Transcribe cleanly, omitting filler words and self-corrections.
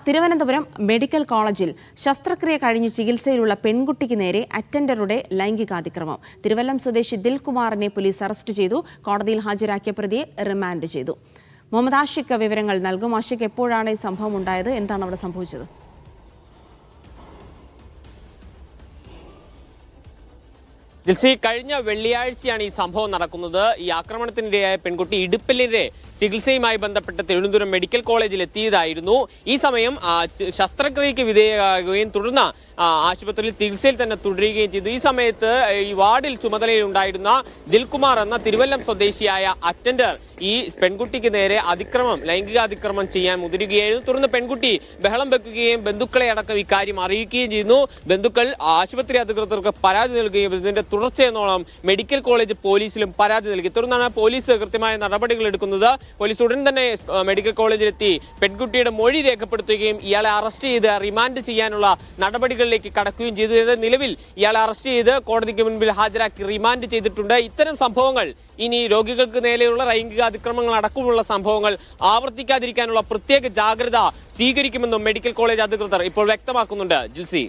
Thiruvananthapuram medical കോളേജിൽ ശസ്ത്രക്രിയ കഴിഞ്ഞ് ചികിത്സയിലുള്ള പെൺകുട്ടിക്ക് നേരെ അറ്റൻഡറുടെ ലൈംഗികാതിക്രമം. തിരുവല്ലം സ്വദേശി ദിൽകുമാറിനെ പോലീസ് അറസ്റ്റ് ചെയ്തു. കോടതിയിൽ ഹാജരാക്കിയ പ്രതിയെ റിമാൻഡ് ചെയ്തു. മുഹമ്മദ് ആഷിഖ് വിവരങ്ങൾ നൽകും. ആഷിഖ്, എപ്പോഴാണ് ഈ സംഭവം ഉണ്ടായത്? എന്താണ് അവിടെ സംഭവിച്ചത്? ജിൽസി, കഴിഞ്ഞ വെള്ളിയാഴ്ചയാണ് ഈ സംഭവം നടക്കുന്നത്. ഈ ആക്രമണത്തിനിരയായ പെൺകുട്ടി ഇടുപ്പലിന്റെ ചികിത്സയുമായി ബന്ധപ്പെട്ട് തിരുവനന്തപുരം മെഡിക്കൽ കോളേജിൽ എത്തിയതായിരുന്നു. ഈ സമയം ശസ്ത്രക്രിയയ്ക്ക് വിധേയമാകുകയും തുടർന്ന് ആശുപത്രിയിൽ ചികിത്സയിൽ തന്നെ തുടരുകയും ചെയ്തു. ഈ സമയത്ത് ഈ വാർഡിൽ ചുമതലയിലുണ്ടായിരുന്ന ദിൽകുമാർ എന്ന തിരുവല്ലം സ്വദേശിയായ അറ്റൻഡർ ഈ പെൺകുട്ടിക്ക് നേരെ ലൈംഗിക അതിക്രമം ചെയ്യാൻ മുതിരുകയായിരുന്നു. തുടർന്ന് പെൺകുട്ടി ബഹളം വെക്കുകയും ബന്ധുക്കളെ അടക്കം ഇക്കാര്യം അറിയിക്കുകയും ചെയ്യുന്നു. ബന്ധുക്കൾ ആശുപത്രി അധികൃതർക്ക് പരാതി നൽകുകയും ഇതിന്റെ തുടർച്ചയെന്നോളം മെഡിക്കൽ കോളേജ് പോലീസിലും പരാതി നൽകി. തുടർന്നാണ് പോലീസ് കൃത്യമായ നടപടികൾ എടുക്കുന്നത്. പോലീസ് ഉടൻ തന്നെ മെഡിക്കൽ കോളേജിലെത്തി പെൺകുട്ടിയുടെ മൊഴി രേഖപ്പെടുത്തുകയും ഇയാളെ അറസ്റ്റ് ചെയ്ത് റിമാൻഡ് ചെയ്യാനുള്ള നടപടികളിലേക്ക് കടക്കുകയും ചെയ്തു. നിലവിൽ ഇയാളെ അറസ്റ്റ് ചെയ്ത് കോടതിക്ക് മുൻപിൽ ഹാജരാക്കി റിമാൻഡ് ചെയ്തിട്ടുണ്ട്. ഇത്തരം സംഭവങ്ങൾ ഇനി രോഗികൾക്ക് നേരെയുള്ള ലൈംഗിക അതിക്രമങ്ങൾ അടക്കമുള്ള സംഭവങ്ങൾ ആവർത്തിക്കാതിരിക്കാനുള്ള പ്രത്യേക ജാഗ്രത സ്വീകരിക്കുമെന്നും മെഡിക്കൽ കോളേജ് അധികൃതർ ഇപ്പോൾ വ്യക്തമാക്കുന്നുണ്ട്. ജിൽസി.